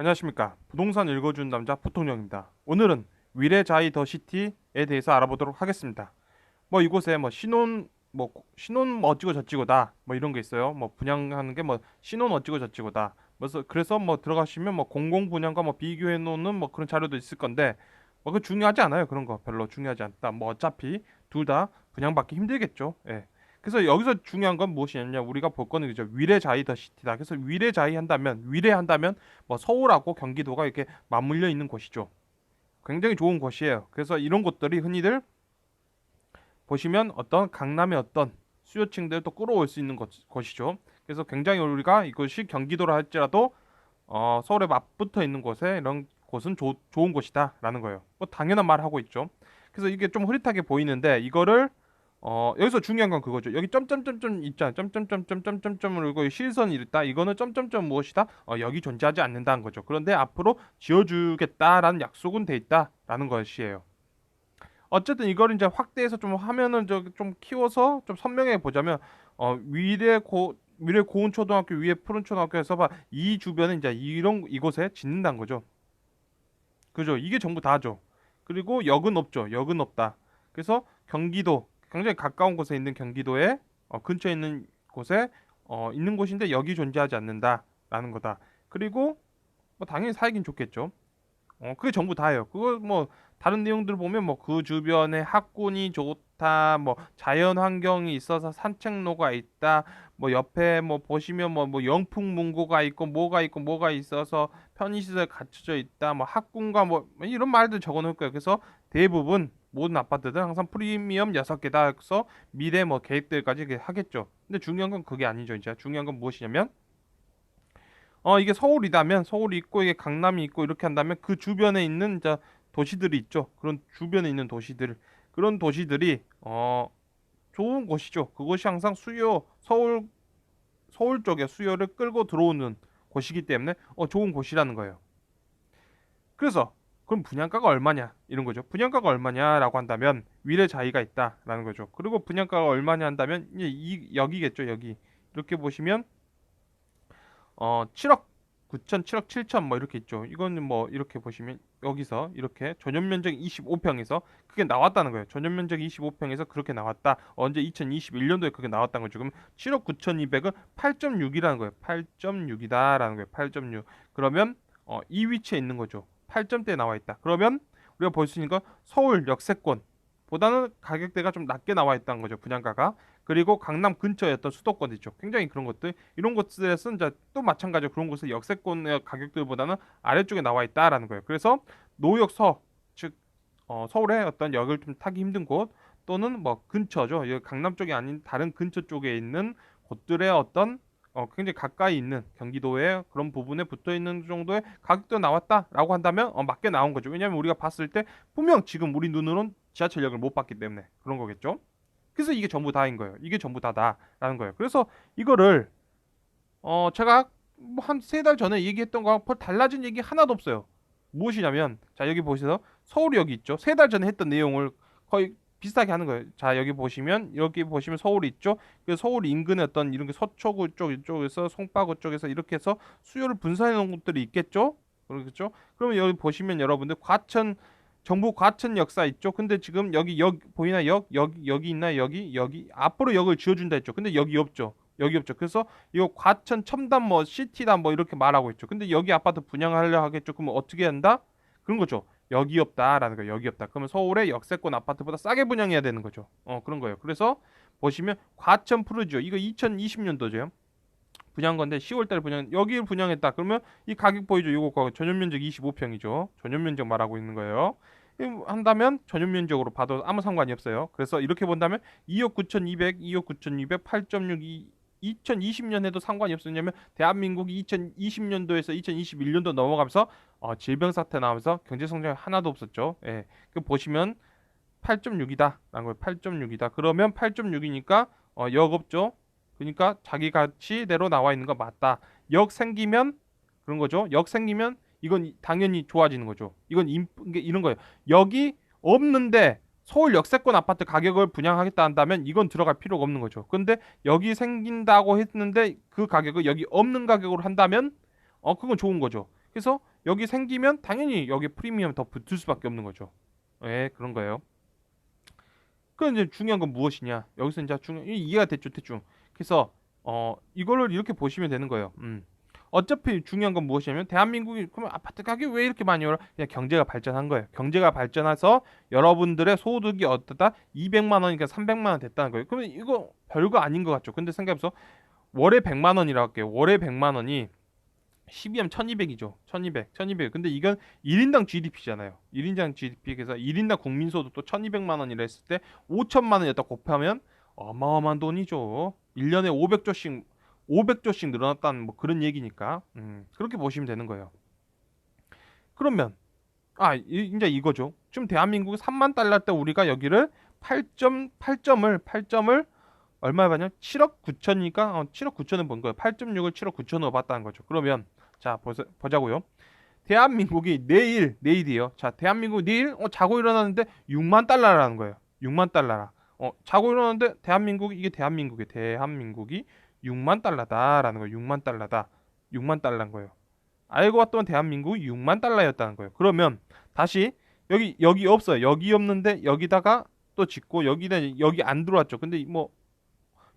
안녕하십니까. 부동산 읽어주는 남자 부통령입니다. 오늘은 위레자이 더 시티에 대해서 알아보도록 하겠습니다. 뭐 이곳에 뭐 신혼 뭐 어찌고 저찌고다 뭐 이런 게 있어요. 뭐 분양하는 게 뭐 신혼 어찌고 저찌고다. 그래서 뭐 들어가시면 뭐 공공 분양과 뭐 비교해 놓는 뭐 그런 자료도 있을 건데 뭐 그 중요하지 않아요. 그런 거 별로 중요하지 않다. 뭐 어차피 둘 다 분양받기 힘들겠죠. 예. 그래서 여기서 중요한 건 무엇이냐면 우리가 볼 거는 그죠. 위례자이 더 시티다. 그래서 위례자이 한다면 위례한다면 뭐 서울하고 경기도가 이렇게 맞물려 있는 곳이죠. 굉장히 좋은 곳이에요. 그래서 이런 곳들이 흔히들 보시면 어떤 강남의 어떤 수요층들을 또 끌어올 수 있는 곳이죠. 그래서 굉장히 우리가 이것이 경기도라 할지라도 서울에 맞붙어 있는 곳에 이런 곳은 좋은 곳이다라는 거예요. 뭐 당연한 말 하고 있죠. 그래서 이게 좀 흐릿하게 보이는데 이거를 여기서 중요한 건 그거죠. 여기 점점점점 있잖아. 점점점점점점점을 이거 실선이 있다. 이거는 점점점 무엇이다? 여기 존재하지 않는다는 거죠. 그런데 앞으로 지어주겠다라는 약속은 돼 있다라는 것이에요. 어쨌든 이걸 이제 확대해서 좀 화면을 좀 키워서 좀 선명해 보자면 미래 고운 초등학교 위에 푸른 초등학교에서 봐 이 주변에 이제 이런 이곳에 짓는다는 거죠. 그죠? 이게 전부 다죠. 그리고 역은 없죠. 역은 없다. 그래서 경기도 굉장히 가까운 곳에 있는 경기도에 근처에 있는 곳에 있는 곳인데 역이 존재하지 않는다라는 거다. 그리고 뭐 당연히 살긴 좋겠죠. 그게 전부 다예요. 그거 뭐 다른 내용들 보면 뭐 그 주변에 학군이 좋다, 뭐 자연 환경이 있어서 산책로가 있다, 뭐 옆에 뭐 보시면 뭐 영풍문고가 있고 뭐가 있어서 편의시설 갖춰져 있다, 뭐 학군과 뭐 이런 말들 적어놓을 거예요. 그래서 대부분 모든 아파트들은 항상 프리미엄 6개다. 그래서 미래 뭐 계획들까지 하겠죠. 근데 중요한 건 그게 아니죠. 이제 중요한 건 무엇이냐면 이게 서울이라면 서울이 있고 이게 강남이 있고 이렇게 한다면 그 주변에 있는 이제 도시들이 있죠. 그런 주변에 있는 도시들 그런 도시들이 좋은 곳이죠. 그것이 항상 서울 쪽에 수요를 끌고 들어오는 곳이기 때문에 좋은 곳이라는 거예요. 그래서 그럼 분양가가 얼마냐 이런 거죠. 분양가가 얼마냐라고 한다면 위례 자이가 있다라는 거죠. 그리고 분양가가 얼마냐 한다면 이제 여기겠죠. 여기 이렇게 보시면 7억 9천, 7억 7천 뭐 이렇게 있죠. 이거는 뭐 이렇게 보시면 여기서 이렇게 전용 면적 25평에서 그게 나왔다는 거예요. 전용 면적 25평에서 그렇게 나왔다. 언제 2021년도에 그게 나왔다는 거죠. 그럼 7억 9,200은 8.6이라는 거예요. 8.6이다라는 거예요. 8.6. 그러면 이 위치에 있는 거죠. 8점대에 나와 있다. 그러면 우리가 볼 수 있는 건 서울 역세권 보다는 가격대가 좀 낮게 나와 있다는 거죠. 분양가가. 그리고 강남 근처의 어떤 수도권 있죠. 굉장히 그런 것들 이런 곳들에서 이제 또 마찬가지로 그런 곳에 역세권의 가격들보다는 아래쪽에 나와 있다라는 거예요. 그래서 노역서 즉 서울의 어떤 역을 좀 타기 힘든 곳 또는 뭐 근처죠. 여기 강남 쪽이 아닌 다른 근처 쪽에 있는 곳들의 어떤 굉장히 가까이 있는 경기도의 그런 부분에 붙어 있는 정도의 가격도 나왔다라고 한다면 맞게 나온 거죠. 왜냐하면 우리가 봤을 때 분명 지금 우리 눈으로는 지하철역을 못 봤기 때문에 그런 거겠죠. 그래서 이게 전부 다인 거예요. 이게 전부 다다라는 거예요. 그래서 이거를 제가 뭐 한 3달 전에 얘기했던 거하고 별 달라진 얘기 하나도 없어요. 무엇이냐면 자 여기 보셔서 서울역이 있죠. 3달 전에 했던 내용을 거의 비슷하게 하는 거예요. 자 여기 보시면 서울이 있죠. 그 서울 인근의 어떤 이런 게 서초구 쪽 이쪽에서 송파구 쪽에서 이렇게 해서 수요를 분산해 놓은 곳들이 있겠죠. 그렇겠죠. 그러면 여기 보시면 여러분들 정부 과천 역사 있죠. 근데 지금 여기 보이나 여기 있나 여기 앞으로 역을 지어준다 했죠. 근데 여기 없죠. 여기 없죠. 그래서 이거 과천 첨단 뭐 시티다 뭐 이렇게 말하고 있죠. 근데 여기 아파트 분양하려 하겠죠. 그러면 어떻게 한다? 그런 거죠. 여기 없다라는 거예요. 여기 없다. 그러면 서울의 역세권 아파트보다 싸게 분양해야 되는 거죠. 그런 거예요. 그래서 보시면 과천 푸르지오 이거 2020년도죠. 분양 건데 10월 달에 여기를 분양했다. 그러면 이 가격 보이죠? 이거 전용 면적 25평이죠. 전용 면적 말하고 있는 거예요. 한다면 전용 면적으로 봐도 아무 상관이 없어요. 그래서 이렇게 본다면 2억 9,200, 2억 9,200, 8.6, 2020년 해도 상관이 없었냐면 대한민국이 2020년도에서 2021년도 넘어가면서 질병 사태 나오면서 경제 성장이 하나도 없었죠. 예. 그 보시면 8.6이다. 라는 거예요. 8.6이다. 그러면 8.6이니까 역 없죠. 그러니까 자기 가치대로 나와 있는 거 맞다. 역 생기면 그런 거죠. 역 생기면 이건 당연히 좋아지는 거죠. 이런 거예요. 역이 없는데 서울 역세권 아파트 가격을 분양하겠다 한다면 이건 들어갈 필요가 없는 거죠. 근데 여기 생긴다고 했는데 그 가격을 여기 없는 가격으로 한다면 그건 좋은 거죠. 그래서 여기 생기면 당연히 여기 프리미엄 더 붙을 수밖에 없는 거죠. 예, 그런 거예요. 그럼 이제 중요한 건 무엇이냐? 여기서 이제 이해가 됐죠, 대충. 그래서 이거를 이렇게 보시면 되는 거예요. 어차피 중요한 건 무엇이냐면 대한민국이 그러면 아파트 가격이 왜 이렇게 많이 올라? 그냥 경제가 발전한 거예요. 경제가 발전해서 여러분들의 소득이 어떠다? 200만 원이니까 300만 원 됐다는 거예요. 그러면 이거 별거 아닌 것 같죠. 근데 생각해보세요. 월에 100만 원이라고 할게요. 월에 100만 원이 12하면 1200이죠. 1200, 1200. 근데 이건 1인당 GDP잖아요. 1인당 GDP. 그래서 1인당 국민소득도 1200만 원이라 했을 때 5천만 원이었다 곱하면 어마어마한 돈이죠. 1년에 500조씩 500조씩 늘어났다는 뭐 그런 얘기니까. 그렇게 보시면 되는 거예요. 그러면 이제 이거죠. 지금 대한민국이 3만 달러 때 우리가 여기를 8점을 얼마에 받냐? 7억 9천이니까 7억 9천은 번 거예요. 8.6을 7억 9천으로 받다는 거죠. 그러면 자 보자고요. 대한민국이 내일이에요. 자, 대한민국 내일 자고 일어났는데 6만 달러라는 거예요. 6만 달러라. 자고 일어났는데 대한민국이 6만 달러다라는 거예요. 6만 달러다. 6만 달러인 거예요. 알고 봤더니 대한민국이 6만 달러였다는 거예요. 그러면 다시 여기 없어요. 여기 없는데 여기다가 또 짓고 여기 안 들어왔죠. 근데 뭐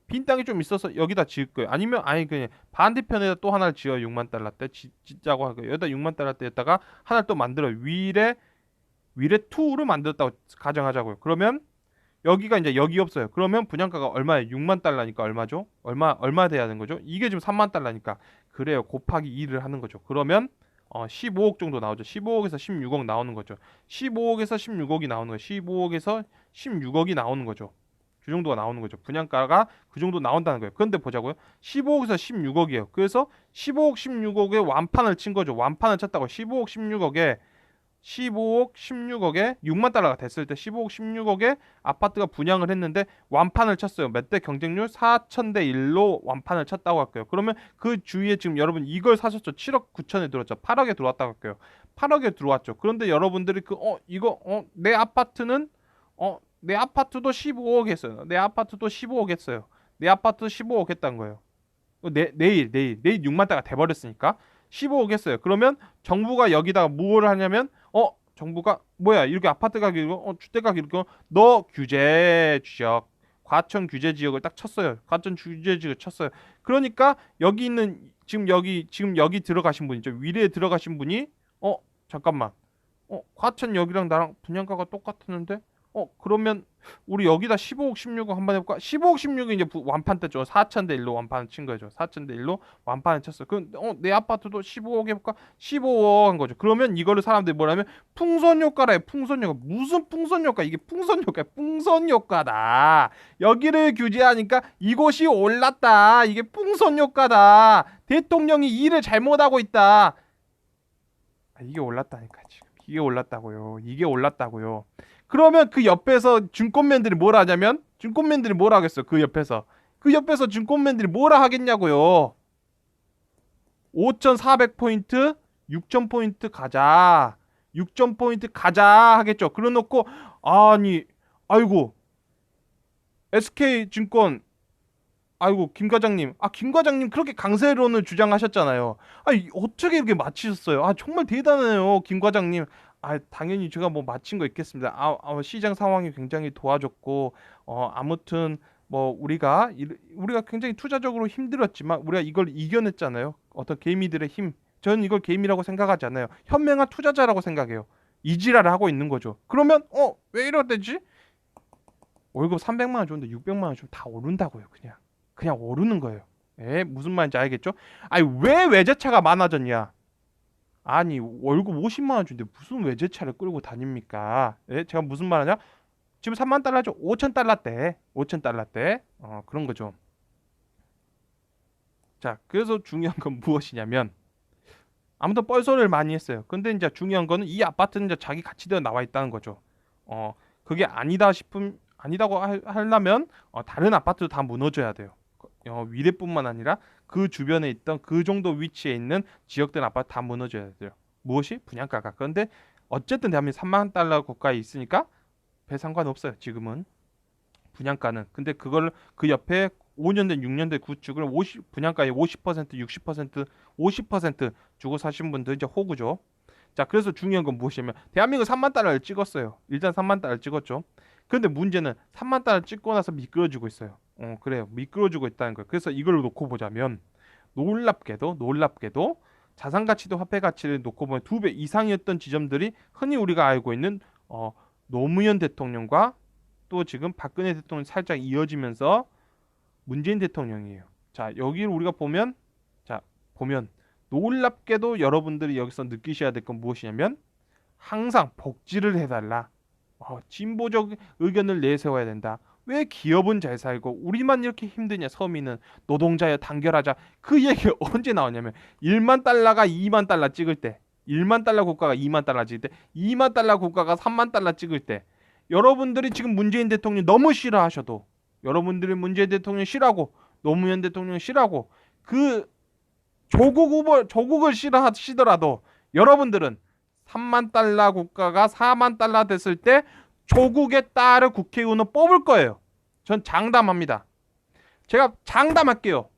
빈 땅이 좀 있어서 여기다 지을 거예요. 아니면 아니 그냥 반대편에다 또 하나를 지어 6만 달러 때 짓자고 할 거예요. 여기다 6만 달러 때에다가 하나를 또 만들어 위례 2를 만들었다고 가정하자고요. 그러면 여기가 이제 여기 없어요. 그러면 분양가가 얼마예요? 6만 달러니까 얼마죠? 얼마 돼야 하는 거죠? 이게 지금 3만 달러니까 그래요. 곱하기 2를 하는 거죠. 그러면 15억 정도 나오죠. 15억에서 16억 나오는 거죠. 15억에서 16억이 나오는 거예요. 15억에서 16억이 나오는 거죠. 그 정도가 나오는 거죠. 분양가가 그 정도 나온다는 거예요. 그런데 보자고요. 15억에서 16억이에요. 그래서 15억, 16억에 완판을 친 거죠. 완판을 쳤다고 15억, 16억에 6만 달러가 됐을 때 15억, 16억에 아파트가 분양을 했는데 완판을 쳤어요. 몇 대 경쟁률 4,000대 1로 완판을 쳤다고 할게요. 그러면 그 주위에 지금 여러분 이걸 사셨죠. 7억 9천에 들어왔죠. 8억에 들어왔다고 할게요. 8억에 들어왔죠. 그런데 여러분들이 내 아파트도 15억 했어요. 내 아파트도 15억 했어요. 내 아파트 15억 했다는 거예요. 내일 6만 달러가 돼버렸으니까 15억 했어요. 그러면 정부가 여기다가 뭘 하냐면 정부가 뭐야 이렇게 아파트 가격이고 주택 가격이고 너 규제 지역 과천 규제 지역을 딱 쳤어요. 과천 규제 지역을 쳤어요. 그러니까 여기 있는 지금 여기 들어가신 분 있죠. 위례에 들어가신 분이 잠깐만 과천 여기랑 나랑 분양가가 똑같았는데 그러면 우리 여기다 15억 16억 한번 해볼까? 15억 16이 이제 완판 떴죠. 4천 대 1로 완판을 친 거죠. 4천 대 1로 완판을 쳤어. 내 아파트도 15억 해볼까? 15억 한 거죠. 그러면 이거를 사람들이 뭐라면 풍선 효과라 해. 풍선 효과. 무슨 풍선 효과? 이게 풍선 효과. 풍선 효과다. 여기를 규제하니까 이곳이 올랐다. 이게 풍선 효과다. 대통령이 일을 잘못하고 있다. 이게 올랐다니까 지금. 이게 올랐다고요. 이게 올랐다고요. 그러면 그 옆에서 증권맨들이 뭐라 하냐면 증권맨들이 뭐라 하겠어. 그 옆에서 증권맨들이 뭐라 하겠냐고요. 5,400포인트 6,000포인트 가자. 6,000포인트 가자 하겠죠. 그래놓고 아니 아이고 SK증권 아이고 김 과장님 그렇게 강세론을 주장하셨잖아요. 어떻게 이렇게 맞히셨어요? 정말 대단해요 김 과장님. 당연히 제가 뭐 맞힌 거 있겠습니다. 시장 상황이 굉장히 도와줬고 아무튼 뭐 우리가 굉장히 투자적으로 힘들었지만 우리가 이걸 이겨냈잖아요. 어떤 개미들의 힘. 저는 이걸 개미라고 생각하지 않아요. 현명한 투자자라고 생각해요. 이지랄을 하고 있는 거죠. 그러면 왜 이러대지? 월급 300만 원 줬는데 600만 원 주면 다 오른다고요. 그냥 오르는 거예요. 무슨 말인지 알겠죠? 왜 외제차가 많아졌냐? 월급 50만 원 주는데 무슨 외제차를 끌고 다닙니까? 제가 무슨 말 하냐? 지금 3만 달러죠? 5천 달러대. 5천 달러대. 그런 거죠. 자, 그래서 중요한 건 무엇이냐면 아무튼 뻘소리를 많이 했어요. 근데 이제 중요한 거는 이 아파트는 이제 자기 가치대로 나와 있다는 거죠. 그게 아니다고 하려면 다른 아파트도 다 무너져야 돼요. 위례뿐만 아니라 그 주변에 있던 그 정도 위치에 있는 지역들 아파트 다 무너져야 돼요. 무엇이? 분양가가. 그런데 어쨌든 대한민국 3만 달러 국가에 있으니까 별 상관없어요. 지금은 분양가는. 근데 그걸 그 옆에 5년 된 6년 된 구축을 50 분양가의 50% 60% 50% 주고 사신 분들 이제 호구죠. 자, 그래서 중요한 건 무엇이냐면 대한민국 3만 달러를 찍었어요. 일단 3만 달러를 찍었죠. 그런데 문제는 3만 달러 찍고 나서 미끄러지고 있어요. 그래요. 미끄러지고 있다는 거예요. 그래서 이걸 놓고 보자면 놀랍게도 자산 가치도 화폐 가치를 놓고 보면 2배 이상이었던 지점들이 흔히 우리가 알고 있는 노무현 대통령과 또 지금 박근혜 대통령 살짝 이어지면서 문재인 대통령이에요. 자, 여기를 우리가 보면 자, 보면 놀랍게도 여러분들이 여기서 느끼셔야 될 건 무엇이냐면 항상 복지를 해달라. 진보적 의견을 내세워야 된다. 왜 기업은 잘 살고 우리만 이렇게 힘드냐 서민은 노동자여 단결하자. 그 얘기 언제 나오냐면 1만 달러가 2만 달러 찍을 때 1만 달러 국가가 2만 달러 찍을 때 2만 달러 국가가 3만 달러 찍을 때 여러분들이 지금 문재인 대통령 너무 싫어하셔도 여러분들이 문재인 대통령 싫어하고 노무현 대통령 싫어하고 그 조국을 싫어하시더라도 여러분들은 3만 달러 국가가 4만 달러 됐을 때 조국의 딸을 국회의원을 뽑을 거예요. 전 장담합니다. 제가 장담할게요.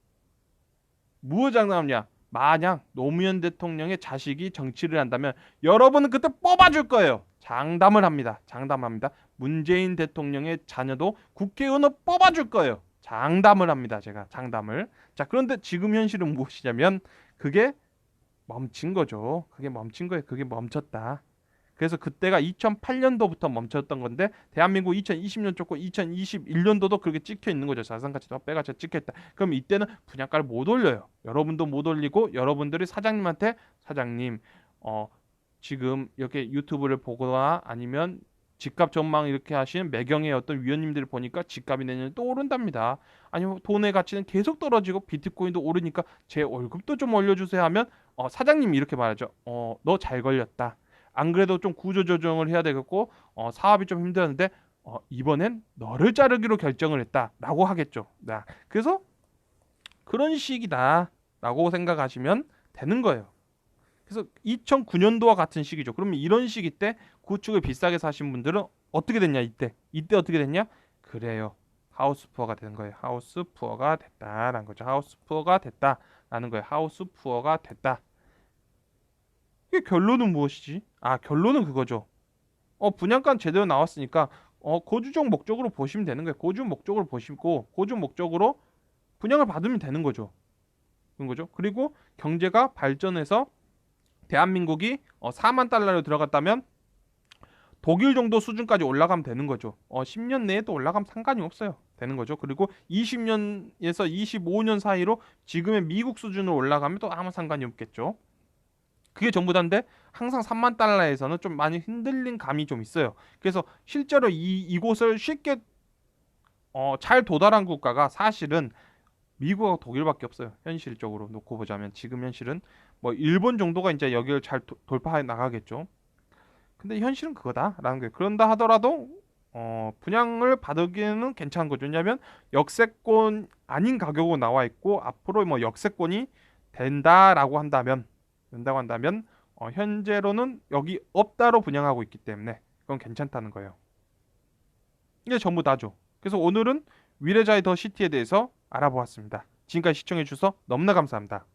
무엇 장담하냐? 만약 노무현 대통령의 자식이 정치를 한다면 여러분은 그때 뽑아줄 거예요. 장담을 합니다. 장담합니다. 문재인 대통령의 자녀도 국회의원을 뽑아줄 거예요. 장담을 합니다. 제가 장담을. 자, 그런데 지금 현실은 무엇이냐면 그게 멈춘 거죠. 그게 멈춘 거예요. 그게 멈췄다. 그래서 그때가 2008년도부터 멈췄던 건데 대한민국 2020년 쫓고 2021년도도 그렇게 찍혀 있는 거죠. 자산가치도 화폐가치가 찍혀 있다. 그럼 이때는 분양가를 못 올려요. 여러분도 못 올리고 여러분들이 사장님한테 사장님 지금 이렇게 유튜브를 보거나 아니면 집값 전망 이렇게 하시는 매경의 어떤 위원님들을 보니까 집값이 내년에 또 오른답니다. 아니면 돈의 가치는 계속 떨어지고 비트코인도 오르니까 제 월급도 좀 올려주세요 하면 사장님이 이렇게 말하죠. 너 잘 걸렸다. 안 그래도 좀 구조조정을 해야 되겠고 사업이 좀 힘들었는데 이번엔 너를 자르기로 결정을 했다라고 하겠죠. 그래서 그런 시기다라고 생각하시면 되는 거예요. 그래서 2009년도와 같은 시기죠. 그러면 이런 시기 때 구축을 비싸게 사신 분들은 어떻게 됐냐 이때 어떻게 됐냐? 그래요. 하우스 푸어가 된 거예요. 하우스 푸어가 됐다라는 거죠. 하우스 푸어가 됐다라는 거예요. 하우스 푸어가 됐다. 이게 결론은 무엇이지? 결론은 그거죠. 분양가는 제대로 나왔으니까 거주적 목적으로 보시면 되는 거예요. 거주 목적으로 보시고 거주 목적으로 분양을 받으면 되는 거죠. 그런 거죠. 그리고 경제가 발전해서 대한민국이 4만 달러로 들어갔다면 독일 정도 수준까지 올라가면 되는 거죠. 10년 내에도 올라가면 상관이 없어요. 되는 거죠. 그리고 20년에서 25년 사이로 지금의 미국 수준으로 올라가면 또 아무 상관이 없겠죠. 그게 전부 다인데 항상 3만 달러에서는 좀 많이 흔들린 감이 좀 있어요. 그래서 실제로 이곳을 쉽게 잘 도달한 국가가 사실은 미국하고 독일밖에 없어요. 현실적으로 놓고 보자면 지금 현실은 뭐 일본 정도가 이제 여기를 잘 돌파해 나가겠죠. 근데 현실은 그거다라는 거예요. 그런다 하더라도 분양을 받기에는 괜찮은 거죠. 왜냐하면 역세권 아닌 가격으로 나와 있고 앞으로 뭐 역세권이 된다고 한다면 현재로는 여기 없다로 분양하고 있기 때문에 그건 괜찮다는 거예요. 이게 전부 다죠. 그래서 오늘은 위레자이 더 시티에 대해서 알아보았습니다. 지금까지 시청해 주셔서 너무나 감사합니다.